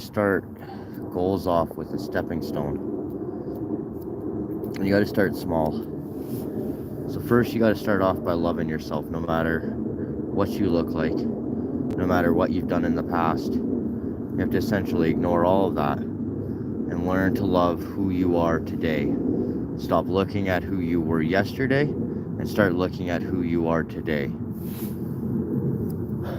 start goals off with a stepping stone. And you got to start small. So first you got to start off by loving yourself no matter what you look like, no matter what you've done in the past. You have to essentially ignore all of that and learn to love who you are today. Stop looking at who you were yesterday and start looking at who you are today.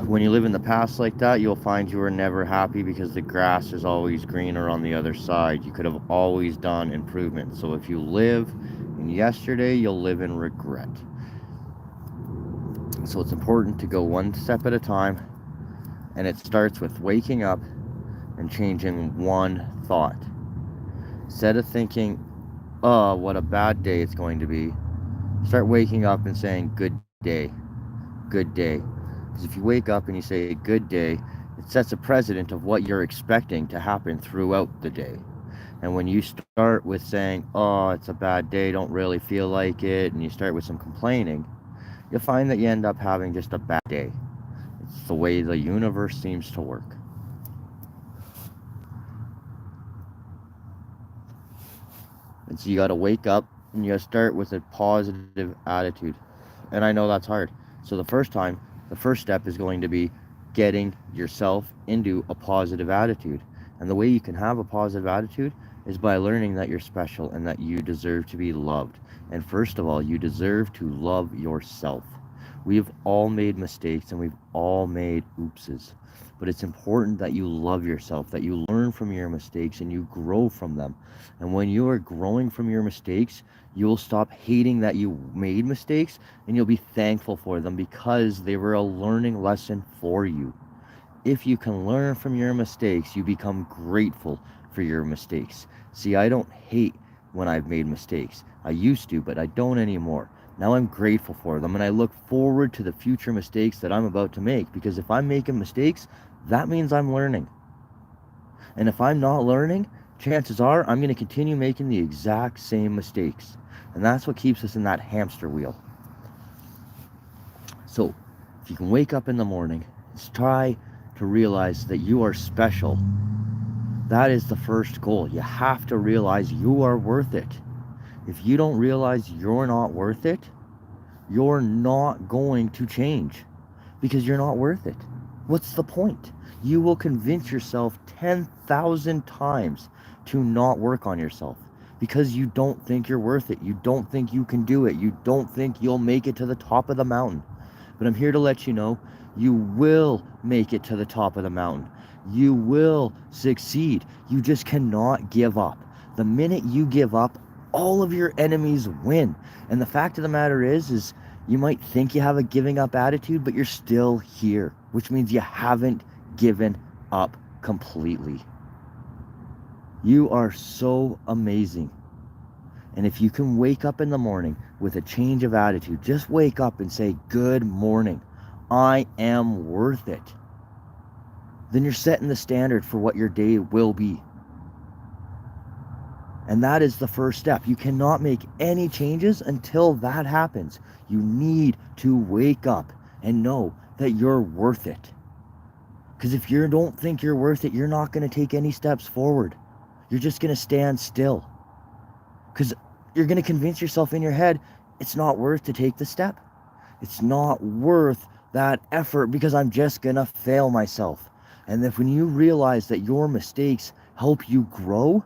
When you live in the past like that, you'll find you are never happy because the grass is always greener on the other side. You could have always done improvement. So if you live in yesterday, you'll live in regret. So it's important to go one step at a time, and it starts with waking up and changing one thought. Instead of thinking, oh, what a bad day it's going to be, start waking up and saying, good day, good day. Because if you wake up and you say good day, it sets a precedent of what you're expecting to happen throughout the day. And when you start with saying, oh, it's a bad day, don't really feel like it, and you start with some complaining, you'll find that you end up having just a bad day. It's the way the universe seems to work. And so you got to wake up and you got to start with a positive attitude. And I know that's hard. So the first step is going to be getting yourself into a positive attitude. And the way you can have a positive attitude is by learning that you're special and that you deserve to be loved. And first of all, you deserve to love yourself. We've all made mistakes and we've all made oopses. But it's important that you love yourself, that you learn from your mistakes and you grow from them. And when you are growing from your mistakes, you will stop hating that you made mistakes and you'll be thankful for them because they were a learning lesson for you. If you can learn from your mistakes, you become grateful for your mistakes. See, I don't hate when I've made mistakes. I used to, but I don't anymore. Now I'm grateful for them and I look forward to the future mistakes that I'm about to make, because if I'm making mistakes, that means I'm learning. And if I'm not learning, chances are I'm going to continue making the exact same mistakes. And that's what keeps us in that hamster wheel. So if you can wake up in the morning, just try to realize that you are special. That is the first goal. You have to realize you are worth it. If you don't realize you're not worth it, you're not going to change because you're not worth it. What's the point? You will convince yourself 10,000 times to not work on yourself because you don't think you're worth it. You don't think you can do it. You don't think you'll make it to the top of the mountain. But I'm here to let you know, you will make it to the top of the mountain. You will succeed. You just cannot give up. The minute you give up, all of your enemies win. And the fact of the matter is you might think you have a giving up attitude, but you're still here, which means you haven't given up completely. You are so amazing. And if you can wake up in the morning with a change of attitude, just wake up and say, good morning, I am worth it. Then you're setting the standard for what your day will be. And that is the first step. You cannot make any changes until that happens. You need to wake up and know that you're worth it. Because if you don't think you're worth it, you're not going to take any steps forward. You're just going to stand still. Because you're going to convince yourself in your head, it's not worth to take the step. It's not worth that effort because I'm just going to fail myself. And if when you realize that your mistakes help you grow,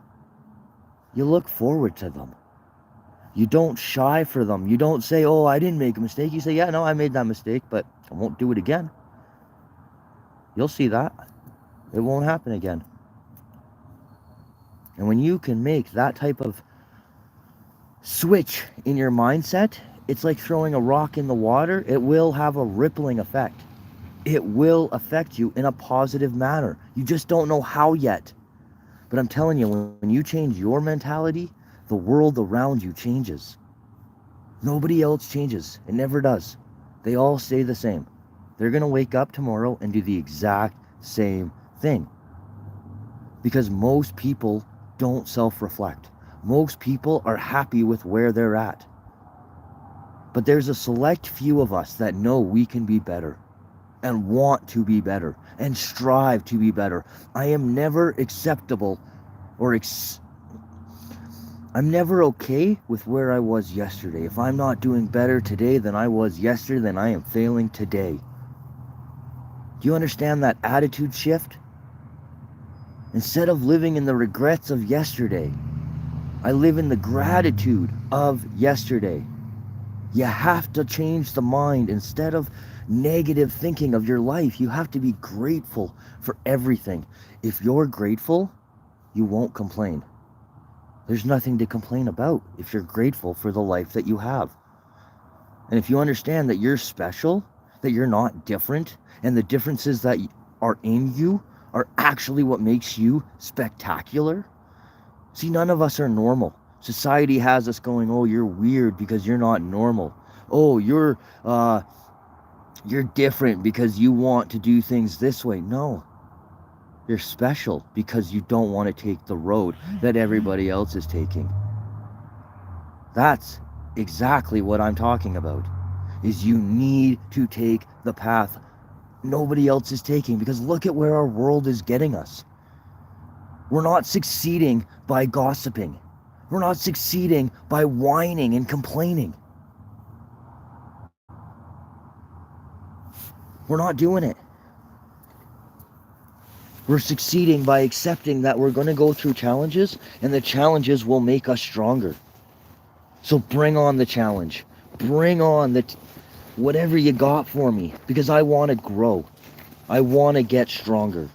you look forward to them. You don't shy for them. You don't say, oh, I didn't make a mistake. You say, yeah, no, I made that mistake, but I won't do it again. You'll see that. It won't happen again. And when you can make that type of switch in your mindset, it's like throwing a rock in the water. It will have a rippling effect. It will affect you in a positive manner. You just don't know how yet. But I'm telling you, when you change your mentality, the world around you changes. Nobody else changes. It never does. They all stay the same. They're going to wake up tomorrow and do the exact same thing. Because most people don't self-reflect. Most people are happy with where they're at. But there's a select few of us that know we can be better. and want to be better and strive to be better. I am never acceptable or I'm never okay with where I was yesterday. If I'm not doing better today than I was yesterday, then I am failing today. Do you understand that attitude shift? Instead of living in the regrets of yesterday, I live in the gratitude of yesterday. You have to change the mind. Instead of negative thinking of your life, you have to be grateful for everything. If you're grateful, you won't complain. There's nothing to complain about if you're grateful for the life that you have. And if you understand that you're special, that you're not different, and the differences that are in you are actually what makes you spectacular. See, none of us are normal. Society has us going, oh, you're weird because you're not normal. Oh, you're different because you want to do things this way. No, you're special because you don't want to take the road that everybody else is taking. That's exactly what I'm talking about, is you need to take the path nobody else is taking, because look at where our world is getting us. We're not succeeding by gossiping. We're not succeeding by whining and complaining. We're not doing it. We're succeeding by accepting that we're going to go through challenges, and the challenges will make us stronger. So bring on the challenge. Bring on whatever you got for me, because I want to grow. I want to get stronger.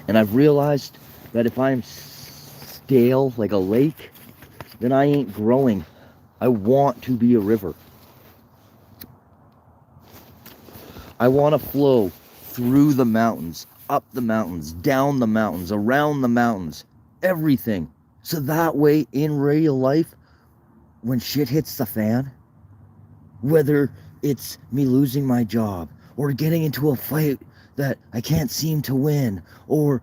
And I've realized that if I'm stale like a lake, then I ain't growing. I want to be a river. I want to flow through the mountains, up the mountains, down the mountains, around the mountains, everything. So that way, in real life, when shit hits the fan, whether it's me losing my job, or getting into a fight that I can't seem to win, or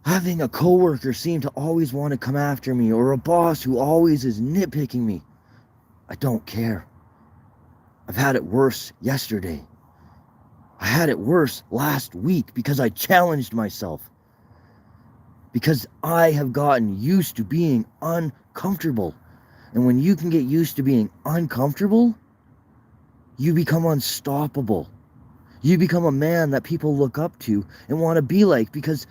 having a coworker seem to always want to come after me, or a boss who always is nitpicking me, I don't care. I've had it worse yesterday. I had it worse last week because I challenged myself. Because I have gotten used to being uncomfortable. And when you can get used to being uncomfortable, you become unstoppable. You become a man that people look up to and want to be like, because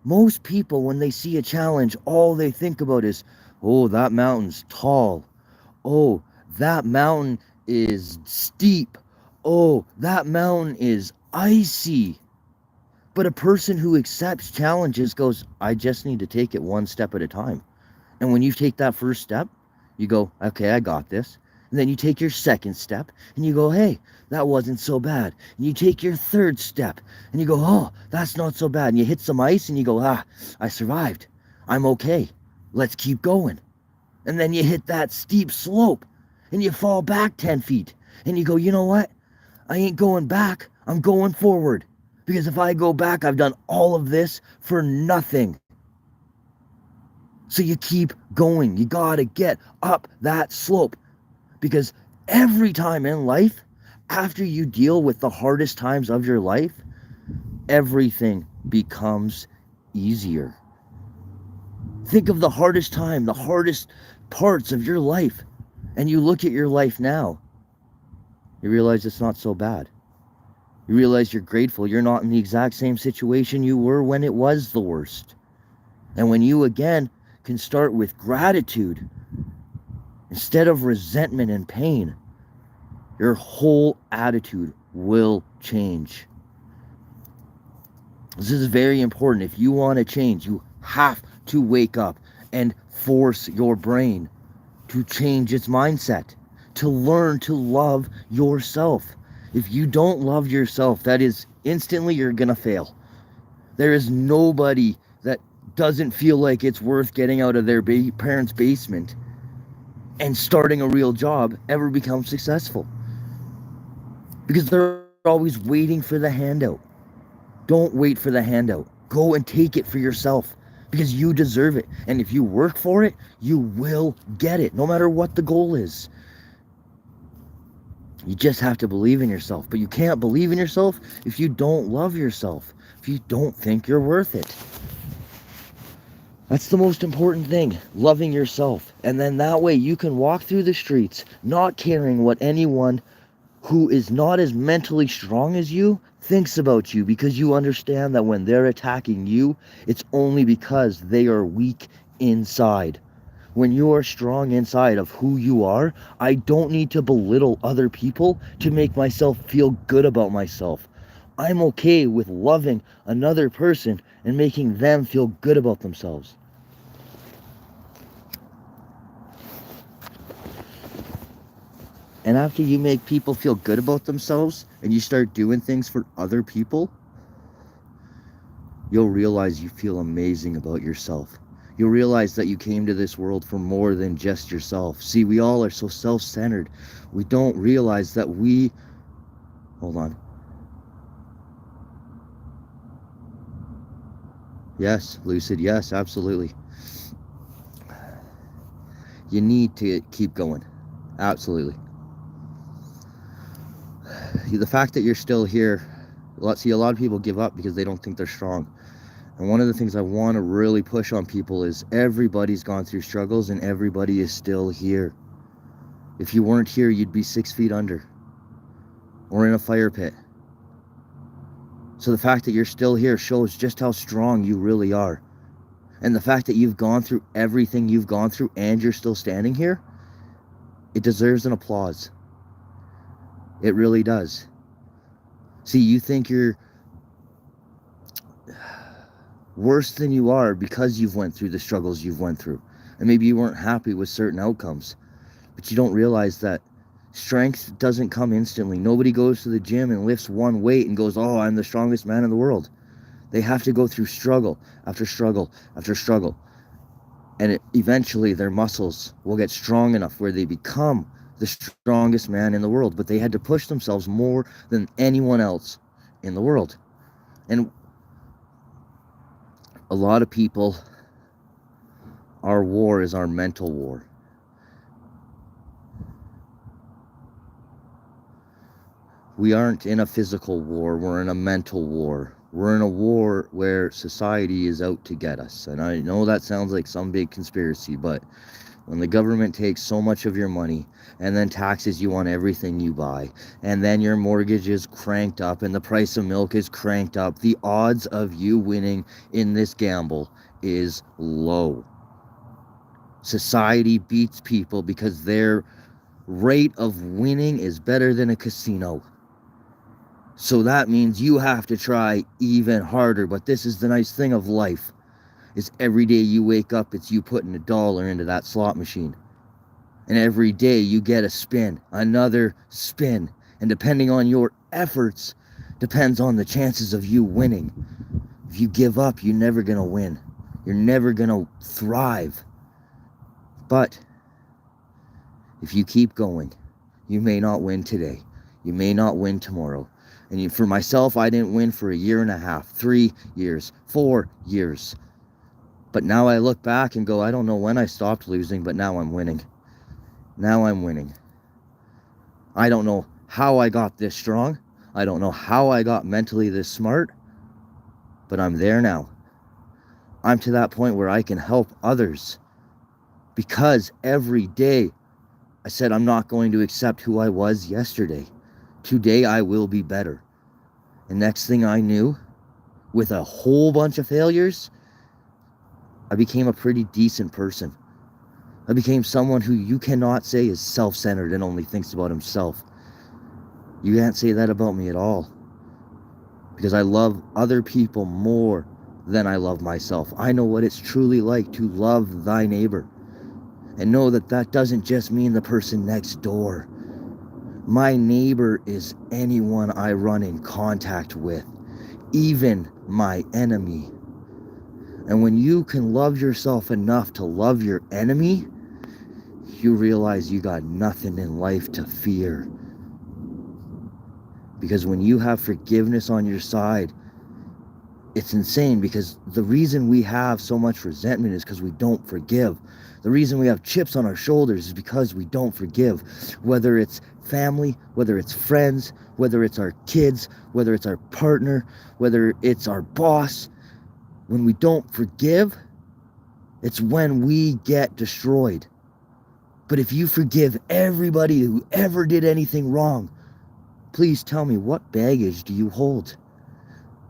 most people, when they see a challenge, all they think about is, oh, that mountain's tall. Oh, that mountain is steep. Oh, that mountain is icy. But a person who accepts challenges goes, I just need to take it one step at a time. And when you take that first step, you go, okay, I got this. And then you take your second step and you go, hey, that wasn't so bad. And you take your third step and you go, oh, that's not so bad. And you hit some ice and you go, I survived. I'm okay. Let's keep going. And then you hit that steep slope and you fall back 10 feet and you go, you know what? I ain't going back. I'm going forward. Because if I go back, I've done all of this for nothing. So you keep going. You gotta get up that slope. Because every time in life, after you deal with the hardest times of your life, everything becomes easier. Think of the hardest time, the hardest parts of your life, and you look at your life now. You realize it's not so bad. You realize you're grateful. You're not in the exact same situation you were when it was the worst. And when you again can start with gratitude instead of resentment and pain, your whole attitude will change. This is very important. If you want to change, you have to wake up and force your brain to change its mindset, to learn to love yourself. If you don't love yourself, that is instantly you're going to fail. There is nobody that doesn't feel like it's worth getting out of their parents' basement and starting a real job ever become successful. Because they're always waiting for the handout. Don't wait for the handout. Go and take it for yourself, because you deserve it. And if you work for it, you will get it, no matter what the goal is. You just have to believe in yourself. But you can't believe in yourself if you don't love yourself, if you don't think you're worth it. That's the most important thing, loving yourself. And then that way you can walk through the streets not caring what anyone who is not as mentally strong as you thinks about you, because you understand that when they're attacking you, it's only because they are weak inside. When you are strong inside of who you are, I don't need to belittle other people to make myself feel good about myself. I'm okay with loving another person and making them feel good about themselves. And after you make people feel good about themselves and you start doing things for other people, you'll realize you feel amazing about yourself. You'll realize that you came to this world for more than just yourself. See, we all are so self-centered. We don't realize that we... Hold on. Yes, Lucid, yes, absolutely. You need to keep going. Absolutely. The fact that you're still here, see, a lot of people give up because they don't think they're strong. And one of the things I want to really push on people is everybody's gone through struggles and everybody is still here. If you weren't here, you'd be 6 feet under or in a fire pit. So the fact that you're still here shows just how strong you really are. And the fact that you've gone through everything you've gone through and you're still standing here, it deserves an applause. It really does. See, you think you're worse than you are because you've went through the struggles you've went through. And maybe you weren't happy with certain outcomes. But you don't realize that strength doesn't come instantly. Nobody goes to the gym and lifts one weight and goes, oh, I'm the strongest man in the world. They have to go through struggle after struggle after struggle. And eventually their muscles will get strong enough where they become the strongest man in the world. But they had to push themselves more than anyone else in the world. And a lot of people, our war is our mental war. We aren't in a physical war, we're in a mental war. We're in a war where society is out to get us. And I know that sounds like some big conspiracy, but when the government takes so much of your money and then taxes you on everything you buy, and then your mortgage is cranked up and the price of milk is cranked up, the odds of you winning in this gamble is low. Society beats people because their rate of winning is better than a casino. So that means you have to try even harder. But this is the nice thing of life, is every day you wake up, it's you putting $1 into that slot machine. And every day you get a spin, another spin. And depending on your efforts, depends on the chances of you winning. If you give up, you're never going to win. You're never going to thrive. But if you keep going, you may not win today. You may not win tomorrow. And for myself, I didn't win for 1.5 years, 3 years, 4 years. But now I look back and go, I don't know when I stopped losing, but now I'm winning. Now I'm winning. I don't know how I got this strong. I don't know how I got mentally this smart. But I'm there now. I'm to that point where I can help others. Because every day I said I'm not going to accept who I was yesterday. Today I will be better. And next thing I knew, with a whole bunch of failures, I became a pretty decent person. I became someone who you cannot say is self-centered and only thinks about himself. You can't say that about me at all. Because I love other people more than I love myself. I know what it's truly like to love thy neighbor. And know that that doesn't just mean the person next door. My neighbor is anyone I run in contact with, even my enemy. And when you can love yourself enough to love your enemy, you realize you got nothing in life to fear. Because when you have forgiveness on your side, It's insane, because the reason we have so much resentment is because we don't forgive. The reason we have chips on our shoulders is because we don't forgive. Whether it's family, whether it's friends, whether it's our kids, whether it's our partner, whether it's our boss, when we don't forgive, it's when we get destroyed. But if you forgive everybody who ever did anything wrong, please tell me, what baggage do you hold?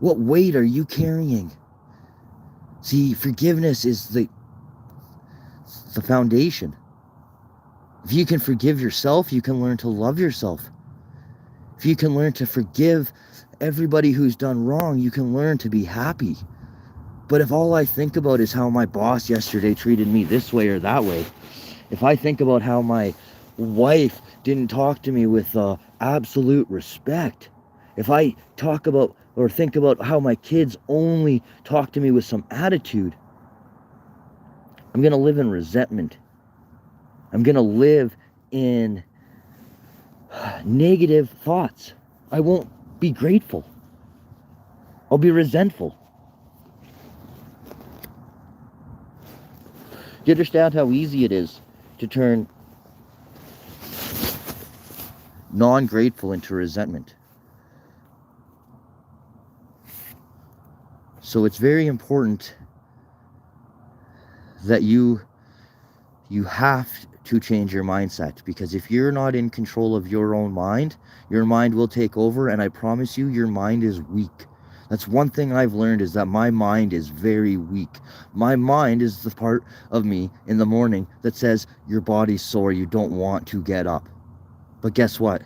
What weight are you carrying? See, forgiveness is the foundation. If you can forgive yourself, you can learn to love yourself. If you can learn to forgive everybody who's done wrong, you can learn to be happy. But if all I think about is how my boss yesterday treated me this way or that way, if I think about how my wife didn't talk to me with absolute respect, if I talk about or think about how my kids only talk to me with some attitude, I'm going to live in resentment. I'm going to live in negative thoughts. I won't be grateful. I'll be resentful. Do you understand how easy it is to turn non-grateful into resentment? So it's very important that you have to change your mindset, because if you're not in control of your own mind, your mind will take over, and I promise you, your mind is weak. That's one thing I've learned, is that my mind is very weak. My mind is the part of me in the morning that says, your body's sore, you don't want to get up. But guess what?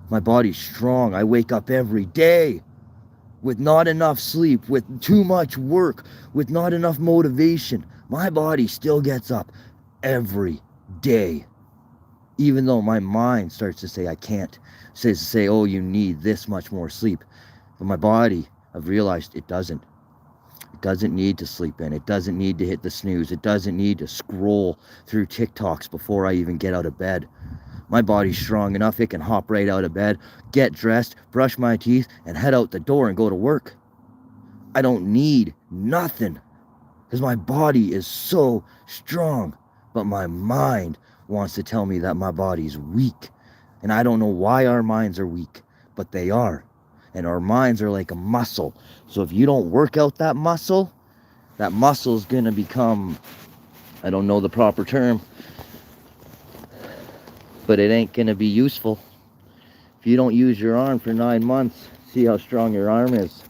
My body's strong. I wake up every day with not enough sleep, with too much work, with not enough motivation. My body still gets up every day. Even though my mind starts to say I can't, says to say, oh, you need this much more sleep. But my body, I've realized, it doesn't. It doesn't need to sleep in. It doesn't need to hit the snooze. It doesn't need to scroll through TikToks before I even get out of bed. My body's strong enough, it can hop right out of bed, get dressed, brush my teeth, and head out the door and go to work. I don't need nothing, because my body is so strong. But my mind wants to tell me that my body's weak. And I don't know why our minds are weak, but they are. And our minds are like a muscle. So if you don't work out that muscle is going to become, I don't know the proper term, but it ain't going to be useful. If you don't use your arm for 9 months, see how strong your arm is.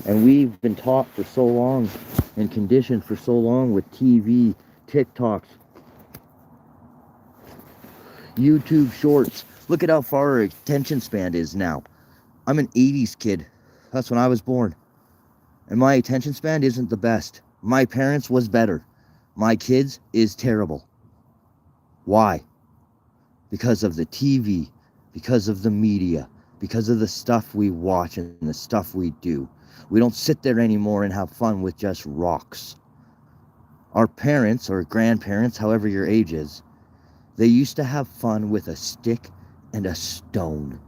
And we've been taught for so long and conditioned for so long with TV, TikToks, YouTube shorts. Look at how far our attention span is now. I'm an 80s kid. That's when I was born. And my attention span isn't the best. My parents was better. My kids is terrible. Why? Because of the TV, because of the media, because of the stuff we watch and the stuff we do. We don't sit there anymore and have fun with just rocks. Our parents or grandparents, however your age is, they used to have fun with a stick and a stone.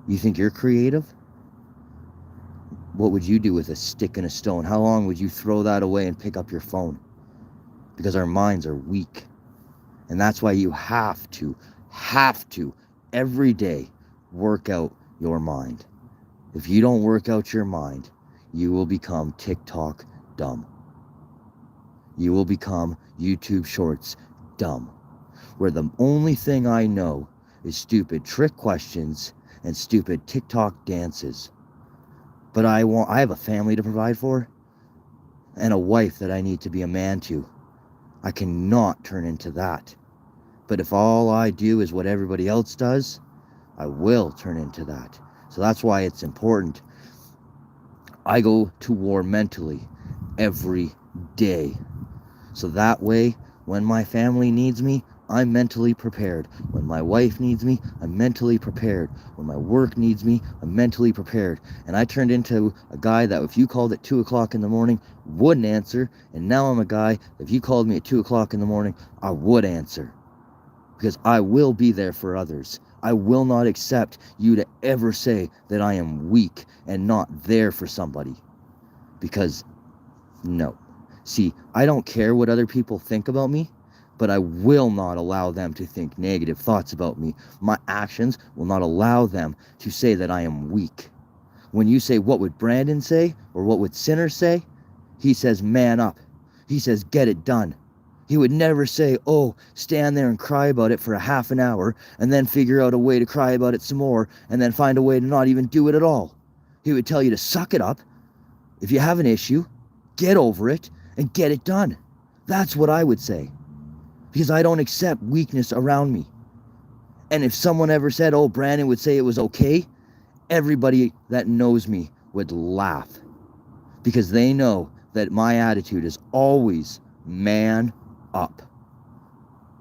You think you're creative? What would you do with a stick and a stone? How long would you throw that away and pick up your phone? Because our minds are weak. And that's why you have to, every day, work out your mind. If you don't work out your mind, you will become TikTok dumb. You will become YouTube shorts dumb. Where the only thing I know is stupid trick questions and stupid TikTok dances. But I have a family to provide for, and a wife that I need to be a man to. I cannot turn into that. But if all I do is what everybody else does, I will turn into that. So that's why it's important. I go to war mentally every day. So that way, when my family needs me, I'm mentally prepared. When my wife needs me, I'm mentally prepared. When my work needs me, I'm mentally prepared. And I turned into a guy that if you called at 2 o'clock in the morning, wouldn't answer. And now I'm a guy, if you called me at 2 o'clock in the morning, I would answer. Because I will be there for others. I will not accept you to ever say that I am weak and not there for somebody. Because, no. See, I don't care what other people think about me, but I will not allow them to think negative thoughts about me. My actions will not allow them to say that I am weak. When you say, what would Brandon say? Or what would Sinner say? He says, man up. He says, get it done. He would never say, oh, stand there and cry about it for a half an hour and then figure out a way to cry about it some more and then find a way to not even do it at all. He would tell you to suck it up. If you have an issue, get over it and get it done. That's what I would say. Because I don't accept weakness around me. And if someone ever said, oh, Brandon would say it was okay, everybody that knows me would laugh. Because they know that my attitude is always man up.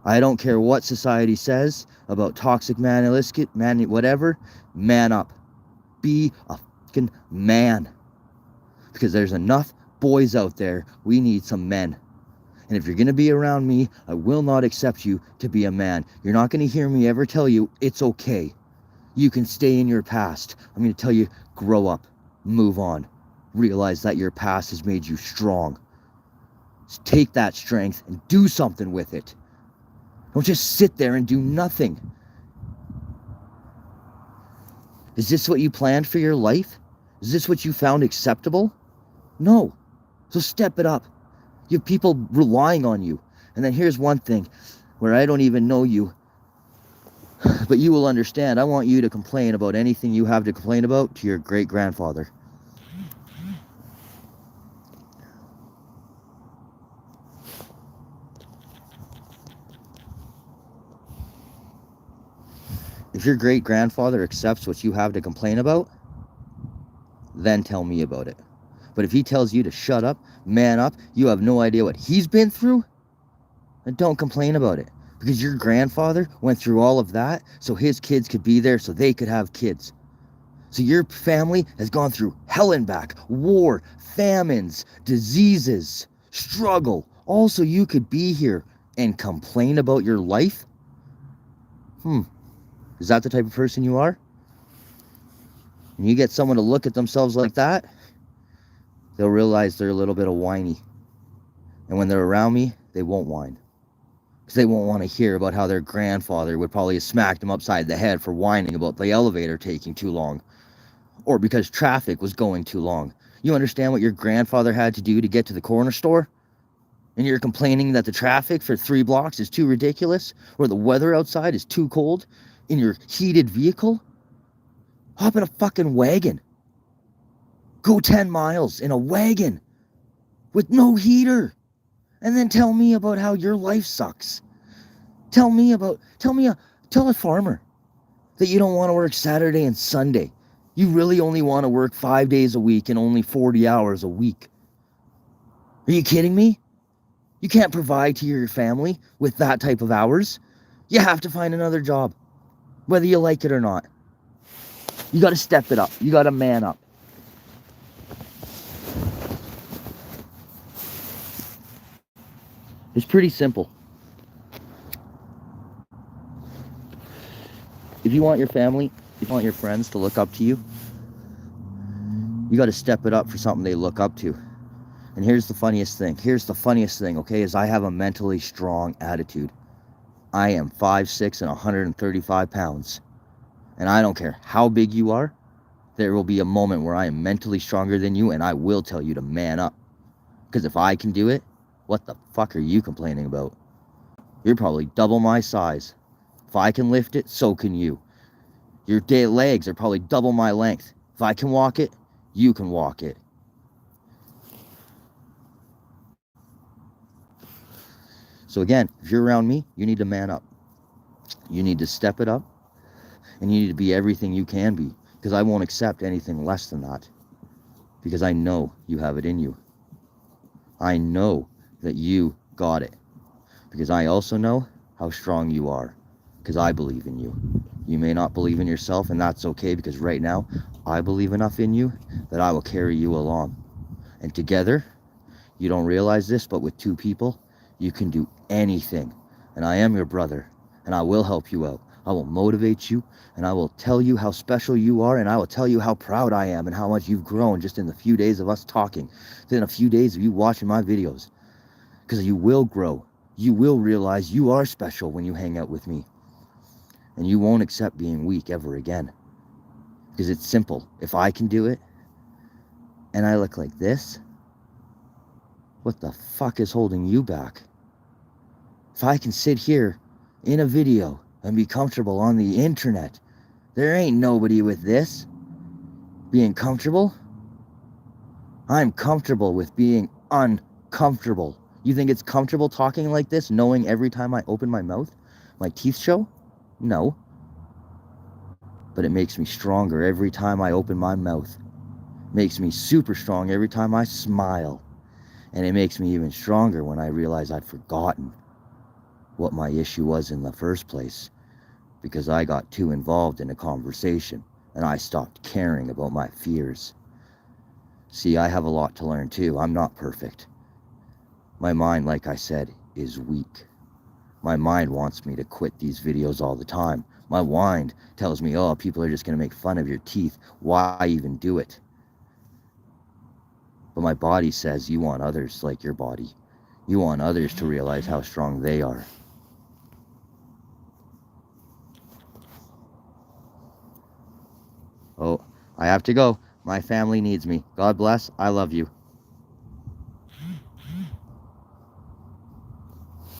I don't care what society says about toxic masculinity, whatever, man up. Be a fucking man. Because there's enough boys out there, we need some men. And if you're going to be around me, I will not accept you to be a man. You're not going to hear me ever tell you it's okay. You can stay in your past. I'm going to tell you, grow up, move on. Realize that your past has made you strong. Just take that strength and do something with it. Don't just sit there and do nothing. Is this what you planned for your life? Is this what you found acceptable? No. So step it up. You have people relying on you. And then here's one thing where I don't even know you, but you will understand. I want you to complain about anything you have to complain about to your great-grandfather. If your great-grandfather accepts what you have to complain about, then tell me about it. But if he tells you to shut up, man up, you have no idea what he's been through, then don't complain about it. Because your grandfather went through all of that so his kids could be there so they could have kids. So your family has gone through hell and back, war, famines, diseases, struggle, all so you could be here and complain about your life? Is that the type of person you are? And you get someone to look at themselves like that, they'll realize they're a little bit of whiny. And when they're around me, they won't whine. Because they won't want to hear about how their grandfather would probably have smacked them upside the head for whining about the elevator taking too long. Or because traffic was going too long. You understand what your grandfather had to do to get to the corner store? And you're complaining that the traffic for 3 blocks is too ridiculous? Or the weather outside is too cold in your heated vehicle? Hop in a fucking wagon. Go 10 miles in a wagon with no heater. And then tell me about how your life sucks. Tell a farmer that you don't want to work Saturday and Sunday. You really only want to work 5 days a week and only 40 hours a week. Are you kidding me? You can't provide to your family with that type of hours. You have to find another job, whether you like it or not. You got to step it up. You got to man up. It's pretty simple. If you want your family, if you want your friends to look up to you, you got to step it up for something they look up to. And here's the funniest thing. Okay, is I have a mentally strong attitude. I am 5'6" and 135 pounds. And I don't care how big you are, there will be a moment where I am mentally stronger than you and I will tell you to man up. Because if I can do it, what the fuck are you complaining about? You're probably double my size. If I can lift it, so can you. Your legs are probably double my length. If I can walk it, you can walk it. So again, if you're around me, you need to man up. You need to step it up. And you need to be everything you can be. Because I won't accept anything less than that. Because I know you have it in you. I know that you got it. Because I also know how strong you are. Because I believe in you. You may not believe in yourself, and that's okay, because right now, I believe enough in you that I will carry you along. And together, you don't realize this, but with 2 people, you can do anything. And I am your brother, and I will help you out. I will motivate you, and I will tell you how special you are, and I will tell you how proud I am and how much you've grown just in the few days of us talking, in a few days of you watching my videos. Because you will grow. You will realize you are special when you hang out with me. And you won't accept being weak ever again. Because it's simple. If I can do it, and I look like this, what the fuck is holding you back? If I can sit here in a video and be comfortable on the internet, there ain't nobody with this being comfortable. I'm comfortable with being uncomfortable. You think it's comfortable talking like this, knowing every time I open my mouth, my teeth show? No. But it makes me stronger every time I open my mouth. It makes me super strong every time I smile. And it makes me even stronger when I realize I'd forgotten what my issue was in the first place, because I got too involved in a conversation and I stopped caring about my fears. See, I have a lot to learn too. I'm not perfect. My mind, like I said, is weak. My mind wants me to quit these videos all the time. My mind tells me, oh, people are just going to make fun of your teeth. Why even do it? But my body says you want others like your body. You want others to realize how strong they are. Oh, I have to go. My family needs me. God bless. I love you.